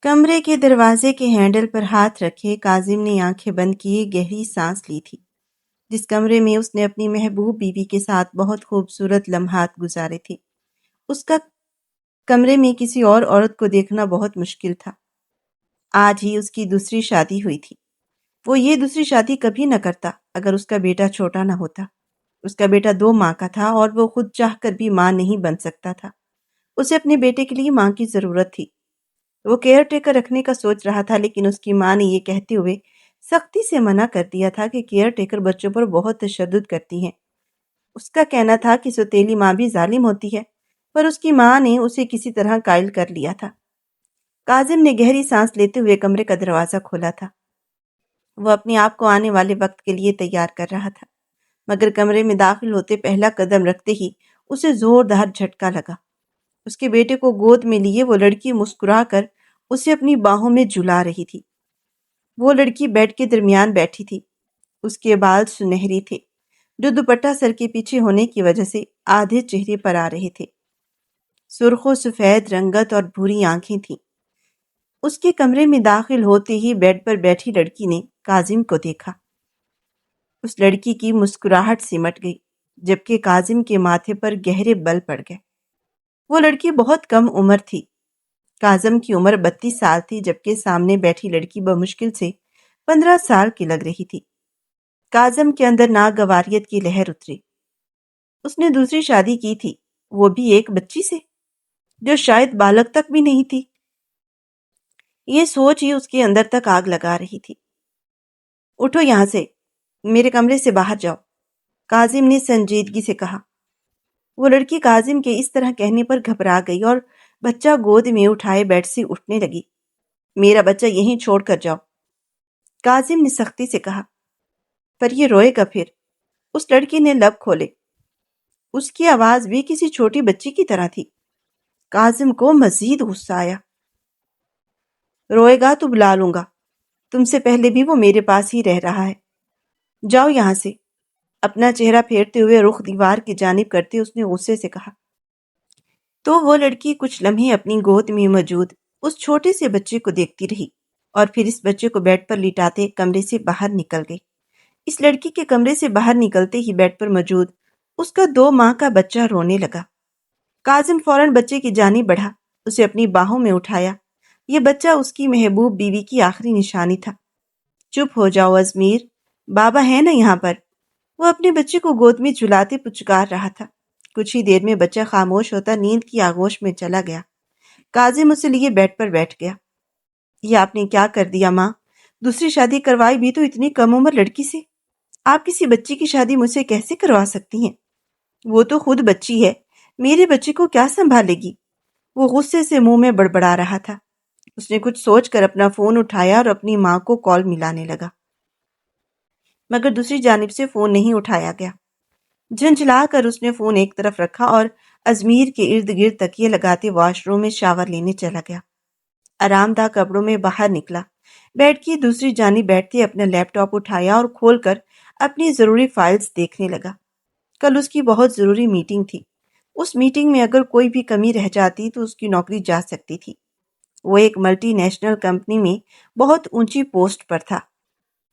کمرے کے دروازے کے ہینڈل پر ہاتھ رکھے کاظم نے آنکھیں بند کیے گہری سانس لی تھی۔ جس کمرے میں اس نے اپنی محبوب بیوی کے ساتھ بہت خوبصورت لمحات گزارے تھے، اس کا کمرے میں کسی اور عورت کو دیکھنا بہت مشکل تھا۔ آج ہی اس کی دوسری شادی ہوئی تھی۔ وہ یہ دوسری شادی کبھی نہ کرتا اگر اس کا بیٹا چھوٹا نہ ہوتا۔ اس کا بیٹا 2 ماہ کا تھا اور وہ خود چاہ کر بھی ماں نہیں بن سکتا تھا۔ اسے اپنے بیٹے کے لیے ماں کی ضرورت تھی۔ وہ کیئر ٹیکر رکھنے کا سوچ رہا تھا، لیکن اس کی ماں نے یہ کہتے ہوئے سختی سے منع کر دیا تھا کہ کیئر ٹیکر بچوں پر بہت تشدد کرتی ہیں۔ اس کا کہنا تھا کہ سوتیلی ماں بھی ظالم ہوتی ہے، پر اس کی ماں نے اسے کسی طرح قائل کر لیا تھا۔ کاظم نے گہری سانس لیتے ہوئے کمرے کا دروازہ کھولا تھا۔ وہ اپنے آپ کو آنے والے وقت کے لیے تیار کر رہا تھا، مگر کمرے میں داخل ہوتے پہلا قدم رکھتے ہی اسے زوردار جھٹکا لگا۔ اس کے بیٹے کو گود میں لیے وہ لڑکی مسکرا کر اسے اپنی باہوں میں جھلا رہی تھی۔ وہ لڑکی بیڈ کے درمیان بیٹھی تھی۔ اس کے بال سنہری تھے، جو دوپٹہ سر کے پیچھے ہونے کی وجہ سے آدھے چہرے پر آ رہے تھے۔ سرخ و سفید رنگت اور بھوری آنکھیں تھیں۔ اس کے کمرے میں داخل ہوتے ہی بیڈ پر بیٹھی لڑکی نے کاظم کو دیکھا۔ اس لڑکی کی مسکراہٹ سمٹ گئی، جبکہ کاظم کے ماتھے پر گہرے بل پڑ گئے۔ وہ لڑکی بہت کم عمر تھی۔ کاظم کی عمر 32 سال تھی، جبکہ سامنے بیٹھی لڑکی بمشکل سے 15 سال کی لگ رہی تھی۔ کاظم کے اندر ناگواریت کی لہر اتری۔ اس نے دوسری شادی کی تھی، وہ بھی ایک بچی سے، جو شاید بالغ تک بھی نہیں تھی۔ یہ سوچ ہی اس کے اندر تک آگ لگا رہی تھی۔ اٹھو یہاں سے، میرے کمرے سے باہر جاؤ، کاظم نے سنجیدگی سے کہا۔ وہ لڑکی کاظم کے اس طرح کہنے پر گھبرا گئی اور بچہ گود میں اٹھائے بیڈ سے اٹھنے لگی۔ میرا بچہ یہیں چھوڑ کر جاؤ، کاظم نے سختی سے کہا۔ پر یہ روئے گا پھر؟ اس لڑکی نے لب کھولے۔ اس کی آواز بھی کسی چھوٹی بچی کی طرح تھی۔ کاظم کو مزید غصہ آیا۔ روئے گا تو بلا لوں گا، تم سے پہلے بھی وہ میرے پاس ہی رہ رہا ہے، جاؤ یہاں سے۔ اپنا چہرہ پھیرتے ہوئے رخ دیوار کی جانب کرتے اس نے غصے سے کہا۔ تو وہ لڑکی کچھ لمحے اپنی گود میں موجود اس چھوٹے سے بچے کو دیکھتی رہی اور پھر اس بچے کو بیڈ پر لٹاتے کمرے سے باہر نکل گئی۔ اس لڑکی کے کمرے سے باہر نکلتے ہی بیڈ پر موجود اس کا 2 ماہ کا بچہ رونے لگا۔ کاظم فوراً بچے کی جانب بڑھا، اسے اپنی باہوں میں اٹھایا۔ یہ بچہ اس کی محبوب بیوی کی آخری نشانی تھا۔ چپ ہو جاؤ ازمیر، بابا ہے نا یہاں پر، وہ اپنے بچے کو گود میں جھلاتے پچکار رہا تھا۔ کچھ ہی دیر میں بچہ خاموش ہوتا نیند کی آغوش میں چلا گیا۔ کاظم اسے لیے بیڈ پر بیٹھ گیا۔ یہ آپ نے کیا کر دیا ماں؟ دوسری شادی کروائی بھی تو اتنی کم عمر لڑکی سے۔ آپ کسی بچی کی شادی مجھ سے کیسے کروا سکتی ہیں؟ وہ تو خود بچی ہے، میرے بچے کو کیا سنبھالے گی؟ وہ غصے سے منہ میں بڑبڑا رہا تھا۔ اس نے کچھ سوچ کر اپنا فون اٹھایا اور اپنی ماں کو کال ملانے لگا، مگر دوسری جانب سے فون نہیں اٹھایا گیا۔ جھنجھلا کر اس نے فون ایک طرف رکھا اور ازمیر کے ارد گرد تکیے لگاتے واش روم میں شاور لینے چلا گیا۔ آرام دہ کپڑوں میں باہر نکلا، بیڈ کی دوسری جانب بیٹھتے اپنا لیپ ٹاپ اٹھایا اور کھول کر اپنی ضروری فائلز دیکھنے لگا۔ کل اس کی بہت ضروری میٹنگ تھی۔ اس میٹنگ میں اگر کوئی بھی کمی رہ جاتی تو اس کی نوکری جا سکتی تھی۔ وہ ایک ملٹی نیشنل کمپنی میں بہت اونچی پوسٹ پر تھا۔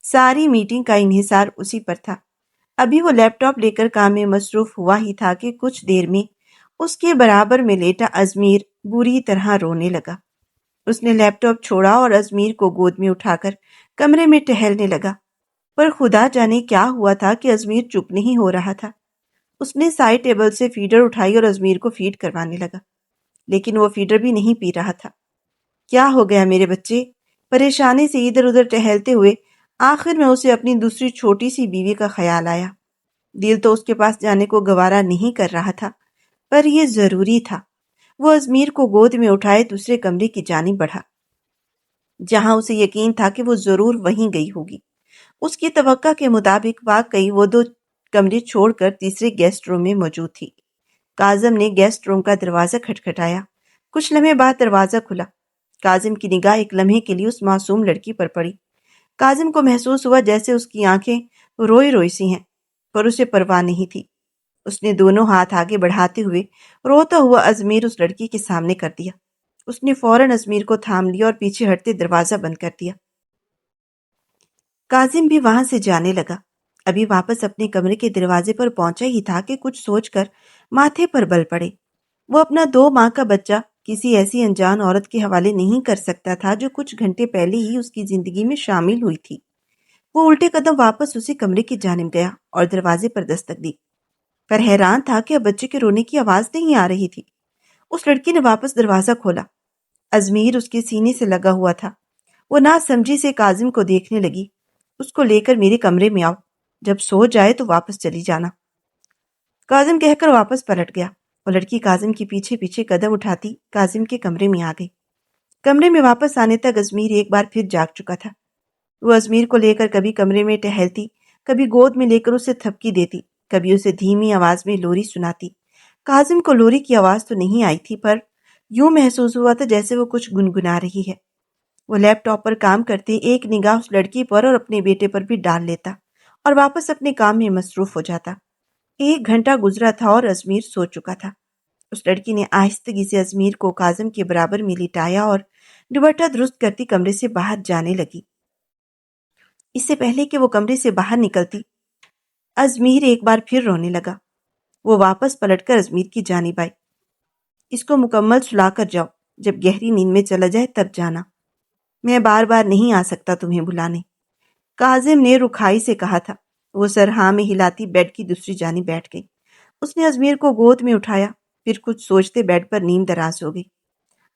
ساری میٹنگ کا انحصار اسی پر تھا۔ ابھی وہ لیپ ٹاپ لے کر کام میں مصروف ہوا ہی تھا کہ کچھ دیر میں اس کے برابر میں لیٹا ازمیر بری طرح رونے لگا۔ اس نے لیپ ٹاپ چھوڑا اور ازمیر کو گود میں اٹھا کر کمرے میں ٹہلنے لگا، پر خدا جانے کیا ہوا تھا کہ ازمیر چپ نہیں ہو رہا تھا۔ اس نے سائڈ ٹیبل سے فیڈر اٹھائی اور ازمیر کو فیڈ کروانے لگا، لیکن وہ فیڈر بھی نہیں پی رہا تھا۔ کیا ہو گیا میرے بچے؟ پریشانی سے ادھر ادھر ٹہلتے ہوئے آخر میں اسے اپنی دوسری چھوٹی سی بیوی کا خیال آیا۔ دل تو اس کے پاس جانے کو گوارا نہیں کر رہا تھا، پر یہ ضروری تھا۔ وہ ازمیر کو گود میں اٹھائے دوسرے کمرے کی جانب بڑھا، جہاں اسے یقین تھا کہ وہ ضرور وہیں گئی ہوگی۔ اس کی توقع کے مطابق واقعی وہ 2 کمرے چھوڑ کر تیسرے گیسٹ روم میں موجود تھی۔ کاظم نے گیسٹ روم کا دروازہ کھٹکھٹایا۔ کچھ لمحے بعد دروازہ کھلا۔ کاظم کی نگاہ ایک لمحے کے لیے اس معصوم لڑکی پر پڑی۔ کاظم کو محسوس ہوا جیسے اس کی آنکھیں روئی روئی سی ہیں، پر اسے پرواہ نہیں تھی۔ اس نے دونوں ہاتھ آگے بڑھاتے ہوئے روتا ہوا ازمیر اس لڑکی کے سامنے کر دیا۔ اس نے فوراً ازمیر کو تھام لیا اور پیچھے ہٹتے دروازہ بند کر دیا۔ کاظم بھی وہاں سے جانے لگا۔ ابھی واپس اپنے کمرے کے دروازے پر پہنچا ہی تھا کہ کچھ سوچ کر ماتھے پر بل پڑے۔ وہ اپنا 2 ماہ کا بچہ کسی ایسی انجان عورت کے حوالے نہیں کر سکتا تھا جو کچھ گھنٹے پہلے ہی اس کی زندگی میں شامل ہوئی تھی۔ وہ الٹے قدم واپس اسی کمرے کی جانب گیا اور دروازے پر دستک دی، پر حیران تھا کہ اب بچے کے رونے کی آواز نہیں آ رہی تھی۔ اس لڑکی نے واپس دروازہ کھولا۔ ازمیر اس کے سینے سے لگا ہوا تھا۔ وہ نہ سمجھی سے کاظم کو دیکھنے لگی۔ اس کو لے کر میرے کمرے میں آؤ، جب سو جائے تو واپس چلی جانا۔ کاظم کہہ کر واپس پلٹ گیا۔ وہ لڑکی کاظم کے پیچھے پیچھے قدم اٹھاتی کاظم کے کمرے میں آ گئی۔ کمرے میں واپس آنے تک ازمیر ایک بار پھر جاگ چکا تھا۔ وہ ازمیر کو لے کر کبھی کمرے میں ٹہلتی، کبھی گود میں لے کر اسے تھپکی دیتی، کبھی اسے دھیمی آواز میں لوری سناتی۔ کاظم کو لوری کی آواز تو نہیں آئی تھی، پر یوں محسوس ہوا تھا جیسے وہ کچھ گنگنا رہی ہے۔ وہ لیپ ٹاپ پر کام کرتے ایک نگاہ اس لڑکی پر اور اپنے بیٹے پر بھی ڈال لیتا اور واپس اپنے کام میں مصروف ہو جاتا۔ 1 گھنٹہ گزرا تھا اور ازمیر سو چکا تھا۔ اس لڑکی نے آہستگی سے ازمیر کو کاظم کے برابر میں لٹایا اور دوپٹہ درست کرتی کمرے سے باہر جانے لگی۔ اس سے پہلے کہ وہ کمرے سے باہر نکلتی، ازمیر ایک بار پھر رونے لگا۔ وہ واپس پلٹ کر ازمیر کی جانب آئی۔ اس کو مکمل سلا کر جاؤ، جب گہری نیند میں چلا جائے تب جانا۔ میں بار بار نہیں آ سکتا تمہیں بلانے، کاظم نے رکھائی سے کہا تھا۔ وہ سر ہاں میں ہلاتی بیڈ کی دوسری جانب بیٹھ گئی۔ اس نے ازمیر کو گود میں اٹھایا، پھر کچھ سوچتے بیڈ پر نیند دراز ہو گئی۔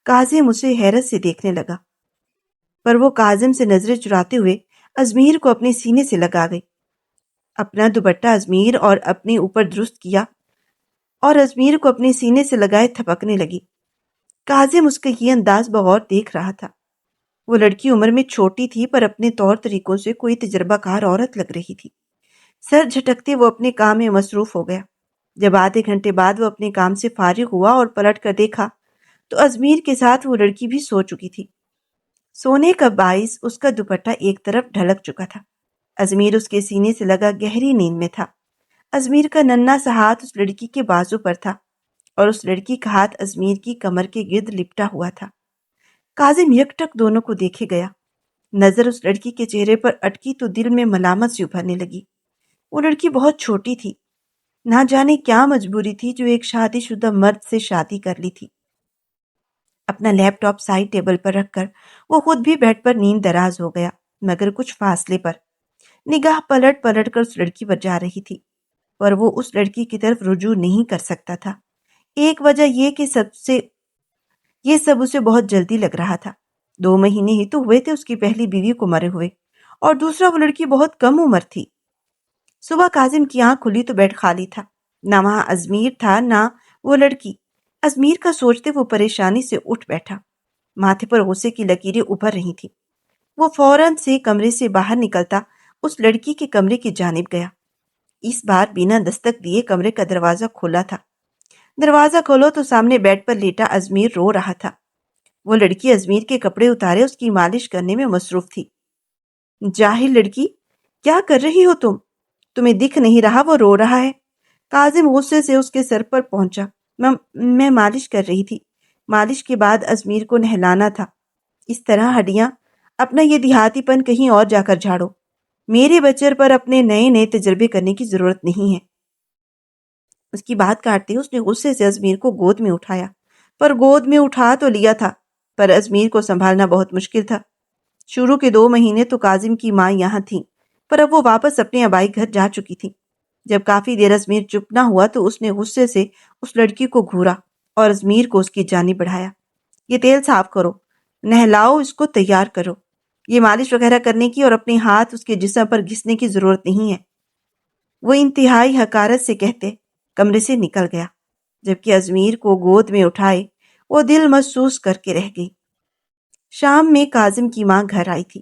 کاظم اسے حیرت سے دیکھنے لگا، پر وہ کاظم سے نظریں چراتے ہوئے ازمیر کو اپنے سینے سے لگا گئی۔ اپنا دوپٹہ ازمیر اور اپنے اوپر درست کیا اور ازمیر کو اپنے سینے سے لگائے تھپکنے لگی۔ کاظم اس کا یہ انداز بغور دیکھ رہا تھا۔ وہ لڑکی عمر میں چھوٹی تھی، پر اپنے طور طریقوں سے کوئی تجربہ کار عورت لگ رہی تھی۔ سر جھٹکتے وہ اپنے کام میں مصروف ہو گیا۔ جب آدھے گھنٹے بعد وہ اپنے کام سے فارغ ہوا اور پلٹ کر دیکھا تو ازمیر کے ساتھ وہ لڑکی بھی سو چکی تھی۔ سونے کا باعث اس کا دوپٹہ ایک طرف ڈھلک چکا تھا۔ ازمیر اس کے سینے سے لگا گہری نیند میں تھا۔ ازمیر کا ننھا سا ہاتھ اس لڑکی کے بازو پر تھا اور اس لڑکی کا ہاتھ ازمیر کی کمر کے گرد لپٹا ہوا تھا۔ کاظم یکٹک دونوں کو دیکھے گیا۔ نظر اس لڑکی کے چہرے پر اٹکی تو دل میں ملامت سی ابھرنے لگی۔ وہ لڑکی بہت چھوٹی تھی، نہ جانے کیا مجبوری تھی جو ایک شادی شدہ مرد سے شادی کر لی تھی۔ اپنا لیپ ٹاپ سائڈ ٹیبل پر رکھ کر وہ خود بھی بیڈ پر نیند دراز ہو گیا، مگر کچھ فاصلے پر۔ نگاہ پلٹ پلٹ کر اس لڑکی پر جا رہی تھی، پر وہ اس لڑکی کی طرف رجوع نہیں کر سکتا تھا۔ ایک وجہ یہ کہ یہ سب اسے بہت جلدی لگ رہا تھا۔ 2 مہینے ہی تو ہوئے تھے اس کی پہلی بیوی کو مرے ہوئے، اور دوسرا وہ لڑکی بہت کم عمر تھی۔ صبح کاظم کی آنکھ کھلی تو بیڈ خالی تھا، نہ وہاں ازمیر تھا نہ وہ لڑکی۔ ازمیر کا سوچتے وہ پریشانی سے اٹھ بیٹھا۔ ماتھے پر غصے کی لکیریں ابھر رہی تھیں۔ وہ فوراً سے کمرے سے باہر نکلتا اس لڑکی کے کمرے کی جانب گیا۔ اس بار بنا دستک دیے کمرے کا دروازہ کھلا تھا۔ دروازہ کھولو تو سامنے بیڈ پر لیٹا ازمیر رو رہا تھا۔ وہ لڑکی ازمیر کے کپڑے اتارے اس کی مالش کرنے میں مصروف تھی۔ جاہل لڑکی، کیا کر رہی ہو تم؟ تمہیں دکھ نہیں رہا وہ رو رہا ہے؟ کاظم غصے سے اس کے سر پر پہنچا۔ میں مالش کر رہی تھی۔ مالش کے بعد ازمیر کو نہلانا تھا۔ اس طرح ہڈیاں، اپنا یہ دیہاتی پن کہیں اور جا کر جھاڑو۔ میرے بچے پر اپنے نئے نئے تجربے کرنے کی ضرورت نہیں ہے۔ اس کی بات کاٹتے اس نے غصے سے ازمیر کو گود میں اٹھایا، پر گود میں اٹھا تو لیا تھا، پر ازمیر کو سنبھالنا بہت مشکل تھا۔ شروع کے 2 مہینے تو کاظم کی ماں یہاں تھی، پر اب وہ واپس اپنے آبائی گھر جا چکی تھی۔ جب کافی دیر ازمیر چپ نہ ہوا تو اس نے غصے سے اس لڑکی کو گھورا اور ازمیر کو اس کی جانب بڑھایا۔ یہ تیل صاف کرو، نہلاؤ، اس کو تیار کرو۔ یہ مالش وغیرہ کرنے کی اور اپنے ہاتھ اس کے جسم پر گھسنے کی ضرورت نہیں ہے۔ وہ انتہائی حقارت سے کہتے کمرے سے نکل گیا، جبکہ ازمیر کو گود میں اٹھائے وہ دل محسوس کر کے رہ گئی۔ شام میں کاظم کی ماں گھر آئی تھی۔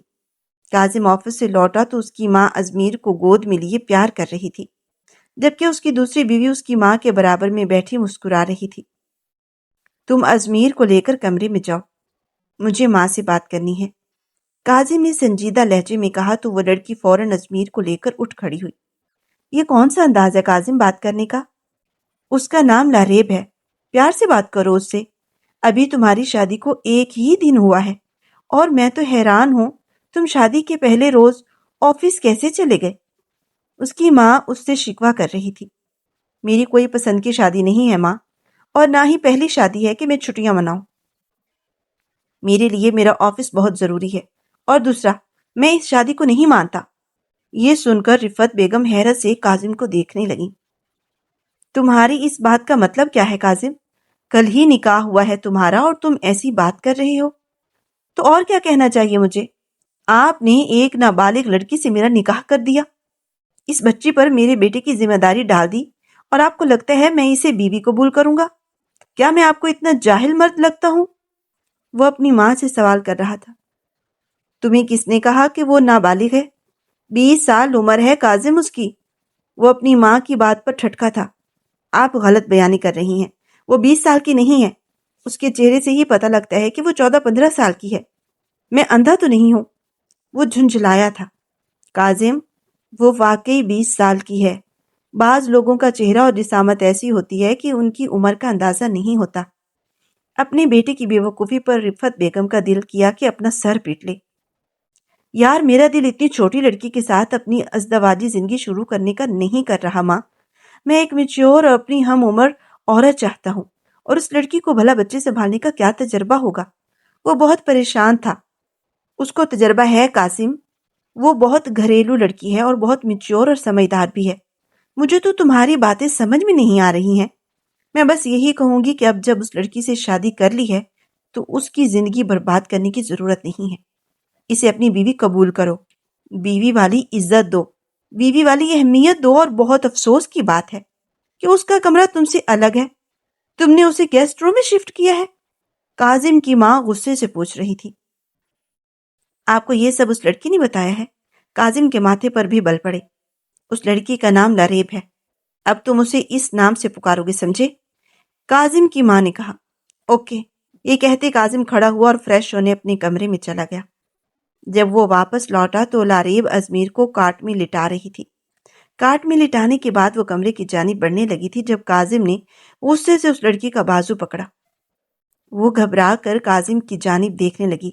کاظم آفس سے لوٹا تو اس کی ماں ازمیر کو گود میں لیے پیار کر رہی تھی، جبکہ اس کی دوسری بیوی اس کی ماں کے برابر میں بیٹھی مسکرا رہی تھی۔ تم ازمیر کو لے کر کمرے میں جاؤ، مجھے ماں سے بات کرنی ہے، کاظم نے سنجیدہ لہجے میں کہا تو وہ لڑکی فوراً ازمیر کو لے کر اٹھ کھڑی ہوئی۔ یہ کون سا انداز ہے کاظم بات کرنے کا؟ اس کا نام لاریب ہے، پیار سے بات کرو اس سے۔ ابھی تمہاری شادی کو 1 ہی دن ہوا ہے اور میں تو حیران ہوں تم شادی کے پہلے روز آفس کیسے چلے گئے؟ اس کی ماں اس سے شکوہ کر رہی تھی۔ میری کوئی پسند کی شادی نہیں ہے ماں، اور نہ ہی پہلی شادی ہے کہ میں چھٹیاں مناؤں۔ میرے لیے میرا آفس بہت ضروری ہے، اور دوسرا میں اس شادی کو نہیں مانتا۔ یہ سن کر رفت بیگم حیرت سے کاظم کو دیکھنے لگی۔ تمہاری اس بات کا مطلب کیا ہے کاظم؟ کل ہی نکاح ہوا ہے تمہارا اور تم ایسی بات کر رہے ہو؟ تو اور کیا کہنا چاہیے مجھے؟ آپ نے ایک نابالغ لڑکی سے میرا نکاح کر دیا، اس بچی پر میرے بیٹے کی ذمہ داری ڈال دی، اور آپ کو لگتا ہے میں اسے بیوی قبول کروں گا؟ کیا میں آپ کو اتنا جاہل مرد لگتا ہوں؟ وہ اپنی ماں سے سوال کر رہا تھا۔ تمہیں کس نے کہا کہ وہ نابالغ ہے؟ 20 سال عمر ہے کاظم اس کی۔ وہ اپنی ماں کی بات پر ٹھٹکا تھا۔ آپ غلط بیانی کر رہی ہیں، وہ 20 سال کی نہیں ہے۔ اس کے چہرے سے ہی پتہ لگتا ہے کہ وہ 14-15 سال کی ہے۔ میں اندھا تو نہیں ہوں؟ وہ جھنجھلایا تھا۔ کاظم، وہ واقعی 20 سال کی ہے۔ بعض لوگوں کا چہرہ اور جسامت ایسی ہوتی ہے کہ ان کی عمر کا اندازہ نہیں ہوتا۔ اپنے بیٹے کی بے وقوفی پر رفت بیگم کا دل کیا کہ اپنا سر پیٹ لے۔ یار، میرا دل اتنی چھوٹی لڑکی کے ساتھ اپنی ازدواجی زندگی شروع کرنے کا نہیں کر رہا ماں۔ میں ایک میچور اور اپنی ہم عمر عورت چاہتا ہوں، اور اس لڑکی کو بھلا بچے سنبھالنے کا کیا تجربہ ہوگا؟ وہ بہت پریشان تھا۔ اس کو تجربہ ہے قاسم، وہ بہت گھریلو لڑکی ہے اور بہت میچور اور سمجھدار بھی ہے۔ مجھے تو تمہاری باتیں سمجھ میں نہیں آ رہی ہیں۔ میں بس یہی کہوں گی کہ اب جب اس لڑکی سے شادی کر لی ہے تو اس کی زندگی برباد کرنے کی ضرورت نہیں ہے۔ اسے اپنی بیوی قبول کرو، بیوی والی عزت دو، بیوی والی اہمیت دو، اور بہت افسوس کی بات ہے کہ اس کا کمرہ تم سے الگ ہے۔ تم نے اسے گیسٹ روم میں شفٹ کیا ہے؟ کاظم کی ماں غصے سے پوچھ رہی تھی۔ آپ کو یہ سب اس لڑکی نے بتایا ہے؟ کاظم کے ماتھے پر بھی بل پڑے۔ اس لڑکی کا نام لاریب ہے۔ اب تم اسے اس نام سے پکارو گے، سمجھے؟ کاظم کی ماں نے کہا۔ اوکے۔ یہ کہتے کاظم کھڑا ہوا اور فریش ہونے اپنے کمرے میں چلا گیا۔ جب وہ واپس لوٹا تو لاریب ازمیر کو کاٹ میں لٹا رہی تھی۔ کاٹ میں لٹانے کے بعد وہ کمرے کی جانب بڑھنے لگی تھی جب کاظم نے غصے سے اس لڑکی کا بازو پکڑا۔ وہ گھبرا کر کاظم کی جانب دیکھنے لگی۔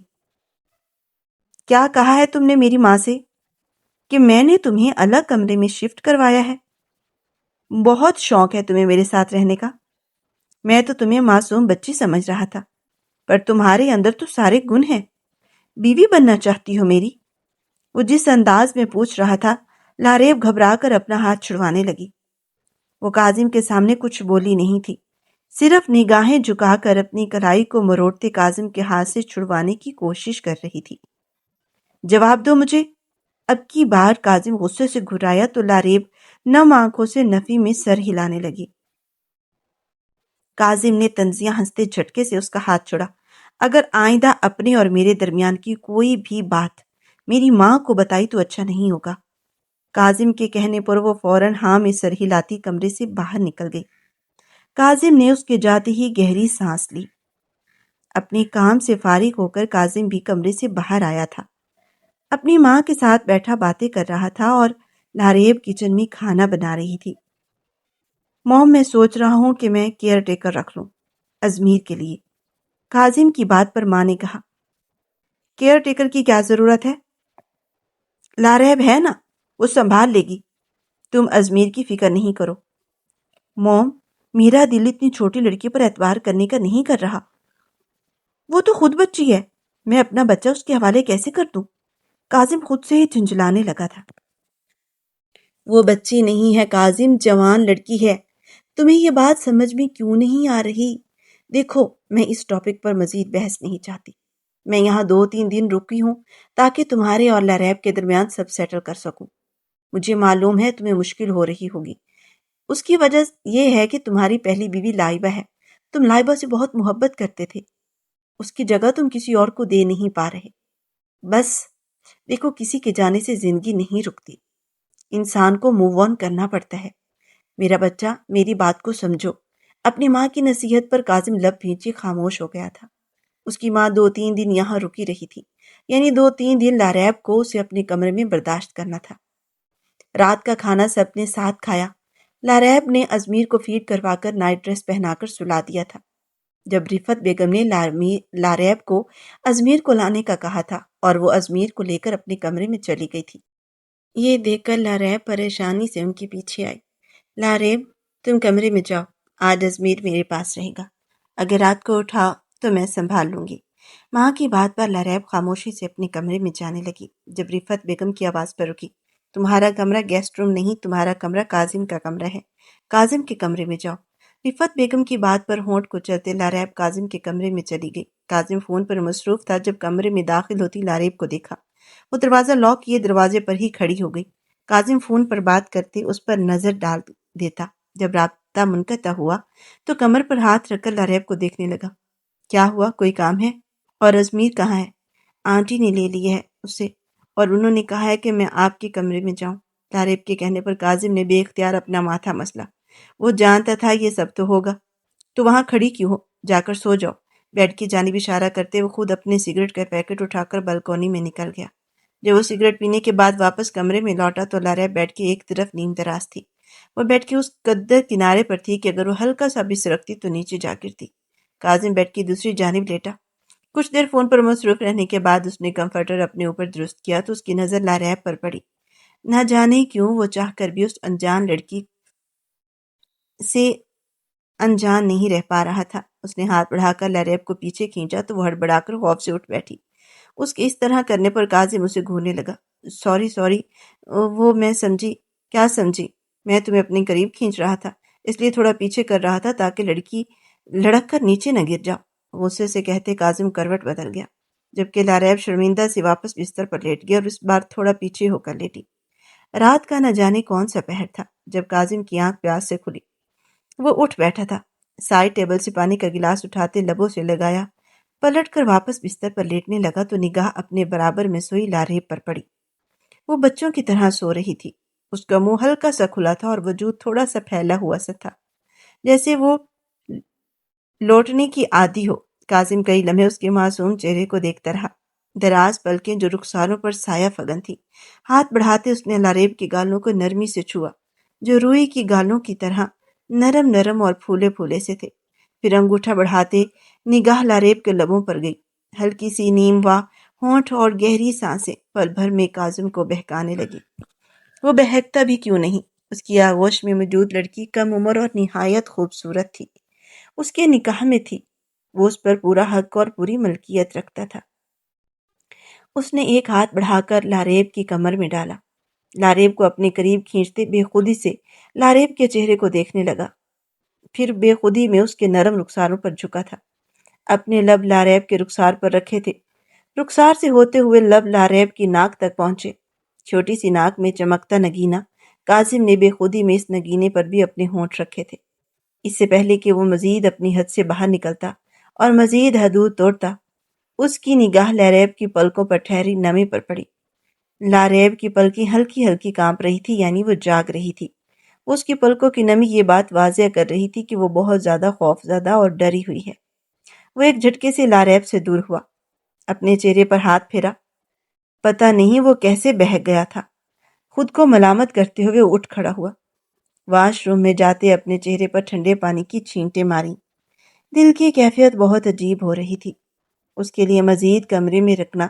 کیا کہا ہے تم نے میری ماں سے؟ کہ میں نے تمہیں الگ کمرے میں شفٹ کروایا ہے؟ بہت شوق ہے تمہیں میرے ساتھ رہنے کا۔ میں تو تمہیں معصوم بچی سمجھ رہا تھا، پر تمہارے اندر تو سارے گن ہیں۔ بیوی بننا چاہتی ہو میری؟ وہ جس انداز میں پوچھ رہا تھا، لاریب گھبرا کر اپنا ہاتھ چھڑوانے لگی۔ وہ کاظم کے سامنے کچھ بولی نہیں تھی، صرف نگاہیں جھکا کر اپنی کلائی کو مروڑتے کاظم کے ہاتھ سے چھڑوانے کی کوشش کر رہی تھی۔ جواب دو مجھے۔ اب کی بار کاظم غصے سے گھرایا تو لاریب نم آنکھوں سے نفی میں سر ہلانے لگی۔ کاظم نے طنزیہ ہنستے جھٹکے سے اس کا ہاتھ چھوڑا۔ اگر آئندہ اپنے اور میرے درمیان کی کوئی بھی بات میری ماں کو بتائی تو اچھا نہیں ہوگا۔ کاظم کے کہنے پر وہ فوراً ہاں میں سر ہلاتی کمرے سے باہر نکل گئی۔ کاظم نے اس کے جاتے ہی گہری سانس لی۔ اپنے کام سے فارغ ہو کر کاظم بھی کمرے سے باہر آیا تھا۔ اپنی ماں کے ساتھ بیٹھا باتیں کر رہا تھا اور لاریب کچن میں کھانا بنا رہی تھی۔ موم، میں سوچ رہا ہوں کہ میں کیئر ٹیکر رکھ لوں ازمیر کے لیے۔ کاظم کی بات پر ماں نے کہا۔ کیئر ٹیکر کی کیا ضرورت ہے؟ لاریب ہے نا، وہ سنبھال لے گی۔ تم ازمیر کی فکر نہیں کرو۔ موم، میرا دل اتنی چھوٹی لڑکی پر اعتبار کرنے کا نہیں کر رہا۔ وہ تو خود بچی ہے، میں اپنا بچہ اس کے حوالے کیسے کر دوں؟ کاظم خود سے ہی جھنجھلانے لگا تھا۔ وہ بچی نہیں ہے کاظم، جوان لڑکی ہے۔ تمہیں یہ بات سمجھ میں کیوں نہیں آ رہی؟ دیکھو، میں اس ٹاپک پر مزید بحث نہیں چاہتی۔ میں یہاں 2-3 دن رکی ہوں تاکہ تمہارے اور لاریب کے درمیان سب سیٹل کر سکوں۔ مجھے معلوم ہے تمہیں مشکل ہو رہی ہوگی۔ اس کی وجہ یہ ہے کہ تمہاری پہلی بیوی لائبہ ہے۔ تم لائبہ سے بہت محبت کرتے تھے، اس کی جگہ تم کسی اور کو دے نہیں پا رہے۔ بس دیکھو، کسی کے جانے سے زندگی نہیں رکتی، انسان کو موو آن کرنا پڑتا ہے۔ میرا بچہ، میری بات کو سمجھو۔ اپنی ماں کی نصیحت پر کاظم لب بھینچے خاموش ہو گیا تھا۔ اس کی ماں 2-3 دن یہاں رکی رہی تھی، یعنی 2-3 دن لاریب کو اسے اپنے کمرے میں برداشت کرنا تھا۔ رات کا کھانا سب نے ساتھ کھایا۔ لاریب نے ازمیر کو فیڈ کروا کر نائٹ ڈریس پہنا کر سلا دیا تھا۔ جب رفت بیگم نے لاریب کو ازمیر کو لانے کا کہا تھا اور وہ ازمیر کو لے کر اپنے کمرے میں چلی گئی تھی۔ یہ دیکھ کر لاریب پریشانی سے ان کے پیچھے آئی۔ لاریب، تم کمرے میں جاؤ، آج ازمیر میرے پاس رہے گا، اگر رات کو اٹھا تو میں سنبھال لوں گی۔ ماں کی بات پر لاریب خاموشی سے اپنے کمرے میں جانے لگی۔ جب رفت بیگم کی آواز پر رکی، تمہارا کمرہ گیسٹ روم نہیں، تمہارا کمرہ کاظم کا کمرہ ہے، کاظم کے کمرے میں جاؤ۔ رفت بیگم کی بات پر ہونٹ کو چلتے لاریب کاظم کے کمرے میں چلی گئی۔ کاظم فون پر مصروف تھا۔ جب کمرے میں داخل ہوتی لاریب کو دیکھا، وہ دروازہ لاک کیے دروازے پر ہی کھڑی ہو گئی۔ کاظم فون پر بات کرتے اس پر نظر ڈال دیتا۔ جب رابطہ منقطع ہوا تو کمر پر ہاتھ رکھ کر لاریب کو دیکھنے لگا۔ کیا ہوا، کوئی کام ہے؟ اور ازمیر کہاں ہے؟ آنٹی نے لے لیا ہے اسے، اور انہوں نے کہا ہے کہ میں آپ کے کمرے میں جاؤں۔ لاریب کے کہنے پر کاظم نے بے اختیار اپنا ماتھا مسلا۔ وہ جانتا تھا یہ سب تو ہوگا، تو وہاں کھڑی کیوں ہو؟ جا کر سو جاؤ۔ بیڈ کی جانب اشارہ کرتے وہ خود اپنے سگریٹ کا پیکٹ اٹھا کر بالکونی میں نکل گیا۔ جب وہ سگریٹ پینے کے بعد واپس کمرے میں لوٹا تو لاریب بیڈ کی ایک طرف نیم دراز تھی۔ وہ بیڈ کے اس قدر کنارے پر تھی کہ اگر وہ ہلکا سا بھی سرکتی تو نیچے جا گرتی۔ کاظم بیڈ کی دوسری جانب لیٹا۔ کچھ دیر فون پر مصروف رہنے کے بعد اس نے کمفرٹر اپنے اوپر درست کیا تو اس کی نظر لاریب پر پڑی۔ نہ جانے کیوں وہ چاہ کر بھی اس انجان لڑکی سے انجان نہیں رہ پا رہا تھا۔ اس نے ہاتھ بڑھا کر لاریب کو پیچھے کھینچا تو وہ ہڑبڑا کر خوف سے اٹھ بیٹھی۔ اس کے اس طرح کرنے پر کاظم اسے گھورنے لگا۔ سوری، وہ میں سمجھی۔ کیا سمجھی؟ میں تمہیں اپنے قریب کھینچ رہا تھا، اس لیے تھوڑا پیچھے کر رہا تھا تاکہ لڑکی لڑک کر نیچے نہ گر جاؤ۔ غصے سے کہتے کاظم کروٹ بدل گیا، جبکہ لاریب شرمندہ سے واپس بستر پر لیٹ گیا اور اس بار تھوڑا پیچھے ہو کر لیٹی۔ رات کا نہ جانے کون سا پہر تھا جب کاظم کی آنکھ پیاس سے کھلی۔ وہ اٹھ بیٹھا تھا، سائڈ ٹیبل سے پانی کا گلاس اٹھاتے لبوں سے لگایا، پلٹ کر واپس بستر پر لیٹنے لگا تو نگاہ اپنے برابر میں سوئی لاریب پر پڑی۔ وہ بچوں کی طرح سو رہی تھی۔ اس کا منہ ہلکا سا کھلا تھا اور وجود تھوڑا سا پھیلا ہوا سا تھا، جیسے وہ لوٹنے کی عادی ہو۔ کاظم کئی لمحے اس کے معصوم چہرے کو دیکھتا رہا، دراز پلکیں جو رخساروں پر سایہ فگن تھی۔ ہاتھ بڑھاتے اس نے لاریب کی گالوں کو نرمی سے چھوا، جو روئی کی گالوں کی طرح نرم نرم اور پھولے پھولے سے تھے۔ پھر انگوٹھا بڑھاتے نگاہ لاریب کے لبوں پر گئی۔ ہلکی سی نیم وا ہونٹ اور گہری سانسیں پل بھر میں کاظم کو بہکانے لگی۔ وہ بہکتا بھی کیوں نہیں، اس کی آغوش میں موجود لڑکی کم عمر اور نہایت خوبصورت تھی، اس کے نکاح میں تھی۔ وہ اس پر پورا حق اور پوری ملکیت رکھتا تھا۔ اس نے ایک ہاتھ بڑھا کر لاریب کی کمر میں ڈالا، لاریب کو اپنے قریب کھینچتے بے خودی سے لاریب کے چہرے کو دیکھنے لگا، پھر بے خودی میں اس کے نرم رخساروں پر جھکا تھا۔ اپنے لب لاریب کے رخسار پر رکھے تھے، رخسار سے ہوتے ہوئے لب لاریب کی ناک تک پہنچے، چھوٹی سی ناک میں چمکتا نگینہ۔ کاظم نے بے خودی میں اس نگینے پر بھی اپنے ہونٹ رکھے تھے۔ اس سے پہلے کہ وہ مزید اپنی حد سے باہر نکلتا اور مزید حدود توڑتا، اس کی نگاہ لاریب کی پلکوں پر ٹھہری نمی پر پڑی۔ لاریب کی پلکیں ہلکی ہلکی کانپ رہی تھی، یعنی وہ جاگ رہی تھی۔ اس کی پلکوں کی نمی یہ بات واضح کر رہی تھی کہ وہ بہت زیادہ خوف زدہ اور ڈری ہوئی ہے۔ وہ ایک جھٹکے سے لاریب سے دور ہوا، اپنے چہرے پر ہاتھ پھیرا۔ پتہ نہیں وہ کیسے بہک گیا تھا۔ خود کو ملامت کرتے ہوئے اٹھ کھڑا ہوا، واش روم میں جاتے اپنے چہرے پر ٹھنڈے پانی کی چھینٹیں ماریں۔ دل کی کیفیت بہت عجیب ہو رہی تھی، اس کے لیے مزید کمرے میں رکنا